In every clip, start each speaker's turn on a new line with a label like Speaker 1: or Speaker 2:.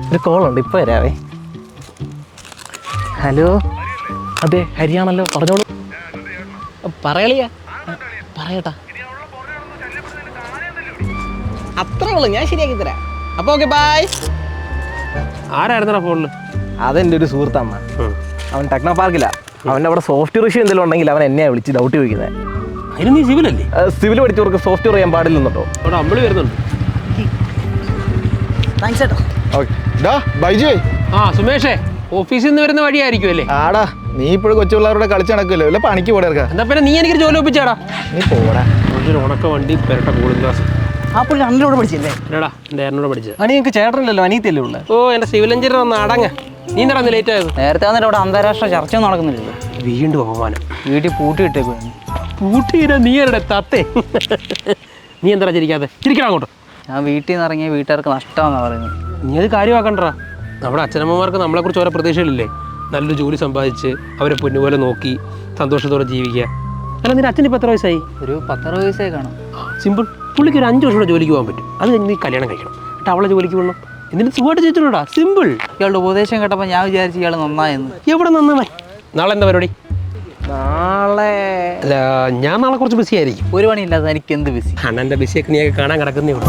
Speaker 1: ഒരു കോളുണ്ട്, ഇപ്പൊ വരാവേ. ഹലോ, അതെ ഹരിയാണല്ലോ, പറഞ്ഞോളൂ. പറയളിയാ, പറയട്ടാ. അത്രേ ഉള്ളു, ഞാൻ ശരിയാക്കി തരാം. അപ്പൊ ഓക്കെ, ബൈ.
Speaker 2: ആരായിരുന്നാ ഫോണില്?
Speaker 1: അതെൻ്റെ ഒരു സുഹൃത്തമ്മ. അവൻ ടെക്നോ പാർക്കില്ല. അവൻ്റെ അവിടെ സോഫ്റ്റ്വെയർ ഇഷ്യൂ എന്തെങ്കിലും ഉണ്ടെങ്കിൽ അവൻ എന്നെയാണ് വിളിച്ച് ഡൗട്ട് ചോദിക്കുന്നത്.
Speaker 2: അതിന് നീ സിവിലല്ലേ?
Speaker 1: സിവിൽ പഠിച്ചവർക്ക് സോഫ്റ്റ്വെയർ ചെയ്യാൻ പാടില്ലെന്നുണ്ടോ?
Speaker 2: അവിടെ അമ്പളി വരുന്നുണ്ട്. ആ സുമേഷേ, ഓഫീസിൽ നിന്ന് വരുന്ന വഴിയായിരിക്കും അല്ലേ?
Speaker 3: ആടാ, നീ ഇപ്പോഴും കൊച്ചു പിള്ളേരോടെ കളിച്ച് നടക്കുമല്ലോ, അല്ല പണിക്ക് പോടാ.
Speaker 2: എന്താ പിന്നെ നീ എനിക്കൊരു ജോലി ഒപ്പിച്ചാടാ.
Speaker 1: നീ പോടാ.
Speaker 2: ഒരു ഉണക്ക വണ്ടി പെരട്ട കൂളിംഗ് ഗ്ലാസ്.
Speaker 1: ആ പുള്ളി അണ്ണനോട് പഠിച്ചില്ലേ?
Speaker 2: എടാ, എൻ്റെ ഏട്ടനോട് പഠിച്ചത്.
Speaker 1: അനി എനിക്ക് ചേട്ടനില്ലല്ലോ, അനിയത്തിയല്ലേ ഉള്ളത്?
Speaker 2: ഓ, എൻ്റെ സിവിൽ എഞ്ചിനീയർ ഒന്ന് അടങ്ങ. നീ നടന്ന് ലേറ്റ് ആയത്?
Speaker 4: നേരത്തെ വന്നിട്ട് അവിടെ അന്താരാഷ്ട്ര ചർച്ചയൊന്നും നടക്കുന്നില്ലല്ലോ.
Speaker 2: വീണ്ടും അപമാനം.
Speaker 4: വീട്ടിൽ പൂട്ടിയിട്ടേക്ക്.
Speaker 2: പൂട്ടിയിട നീ എവിടെ തത്തേ? നീ എന്താ ചിരിക്കാതെ? ചിരിക്കണം അങ്ങോട്ട്.
Speaker 4: ഞാൻ വീട്ടിൽ നിന്ന് ഇറങ്ങിയ വീട്ടുകാർക്ക് നഷ്ടമാണെന്നാണ് പറയുന്നത്.
Speaker 2: നീ അത് കാര്യമാക്കണ്ടാ. നമ്മുടെ അച്ഛനമ്മമാർക്ക് നമ്മളെക്കുറിച്ച് ഓരോ പ്രതീക്ഷകളില്ലേ? നല്ലൊരു ജോലി സമ്പാദിച്ച് അവരെ പൊന്നുപോലെ നോക്കി സന്തോഷത്തോടെ ജീവിക്കുക. അല്ല, നിന്റെ അച്ഛന് ഇപ്പോൾ എത്ര വയസ്സായി?
Speaker 4: ഒരു 10-60 വയസ്സായി കാണും.
Speaker 2: സിമ്പിൾ. പുള്ളിക്ക് ഒരു 5 വർഷം കൂടെ ജോലിക്ക് പോകാൻ പറ്റും. അത് കഴിഞ്ഞ് നീ കല്യാണം കഴിക്കണം. എന്നിട്ട് അവളെ ജോലിക്ക് പോകണം. എന്നിട്ട് സുഖമായിട്ട് ചോദിച്ചിട്ടുണ്ടാ. സിമ്പിൾ.
Speaker 4: ഇയാളുടെ ഉപദേശം കേട്ടപ്പോൾ ഞാൻ വിചാരിച്ചു ഇയാൾ നന്നായെന്ന്.
Speaker 2: എവിടെ നന്നായി? നാളെ എന്താ പരിപാടി?
Speaker 1: നാളെ
Speaker 2: അല്ല, ഞാൻ നാളെ കുറച്ച് ബിസി ആയിരിക്കും.
Speaker 4: ഒരു പണിയില്ലാതെ എനിക്ക് എന്ത് ബിസി.
Speaker 2: അണ്ണൻ്റെ ബിസിയൊക്കെ നീയൊക്കെ കാണാൻ കിടക്കുന്നേ ഉള്ളൂ.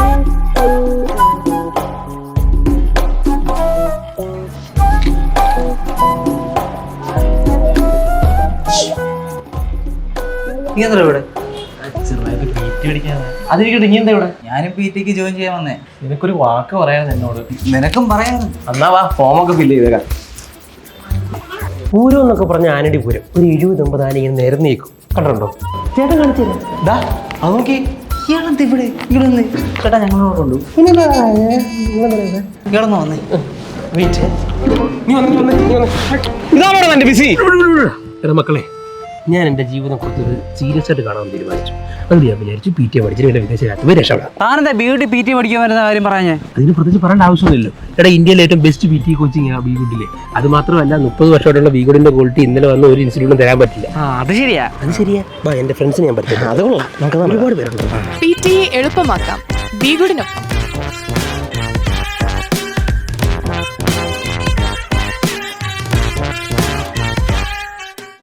Speaker 4: നീ എന്താ ഇവിടെ?
Speaker 1: അതിരിക്കട്ടെ, നീ എന്താ ഇവിടെ?
Speaker 4: ഞാനും PT-ക്ക് ജോയിൻ ചെയ്യാൻ വന്നേ.
Speaker 1: നിനക്കൊരു വാക്ക് പറയാൻ എന്നോട്.
Speaker 4: നിനക്കും പറയാൻ.
Speaker 1: എന്നാ വാ, ഫോമൊക്കെ ഫില്ല് ചെയ്തേക്കാം.
Speaker 2: പൂരം എന്നൊക്കെ പറഞ്ഞ ആനടി പൂരം ഒരു 70-80 ആന ഇങ്ങനെ നിരന്നേക്കും. കണ്ടിട്ടുണ്ടോ? ചേട്ടൻ കാണിച്ചില്ല.
Speaker 1: അത് നോക്കി.
Speaker 4: ഇയാളെന്താ ഇവിടെ? ഇവിടെ ചേട്ടാ ഞങ്ങളോട് കൊണ്ടു. ഇയാളൊന്ന് വന്നേ.
Speaker 1: ഇതാണോ എന്റെ ബിസി?
Speaker 2: എടാ മക്കളെ, ഞാൻ എൻ്റെ ജീവിതം കുറച്ചൊരു സീരിയസ് ആയിട്ട് കാണാൻ തീരുമാനിച്ചു. അത് ഞാൻ വിചാരിച്ചു PT പഠിച്ചിട്ട് എൻ്റെ വിദേശ രാജ്യത്ത് രക്ഷപ്പെടാം.
Speaker 4: താനെന്താ BUD PT പഠിക്കാൻ വരുന്ന കാര്യം പറഞ്ഞേ?
Speaker 2: അതിന് പ്രത്യേകിച്ച് പറയേണ്ട ആവശ്യമൊന്നുമില്ലല്ലോ. എടാ, ഇന്ത്യയിലെ ഏറ്റവും ബെസ്റ്റ് PT കോച്ചിങ് ആ BUD-ലെ. അത് മാത്രമല്ല, 30 വർഷമായിട്ടുള്ള BUD-ന്റെ ക്വാളിറ്റി ഇന്നലെ വന്ന് ഒരു ഇൻസ്റ്റിറ്റ്യൂട്ടും തരാൻ പറ്റില്ല.
Speaker 4: അത് ശരിയാ.
Speaker 2: അത് ശരിയാ. എൻ്റെ ഫ്രണ്ട്സിന് ഞാൻ പറ്റും. അതുകൊള്ളാം. നമുക്ക് ഒരുപാട് പേരുണ്ട്.
Speaker 5: PT എളുപ്പമാക്കാം BUD-നൊപ്പം.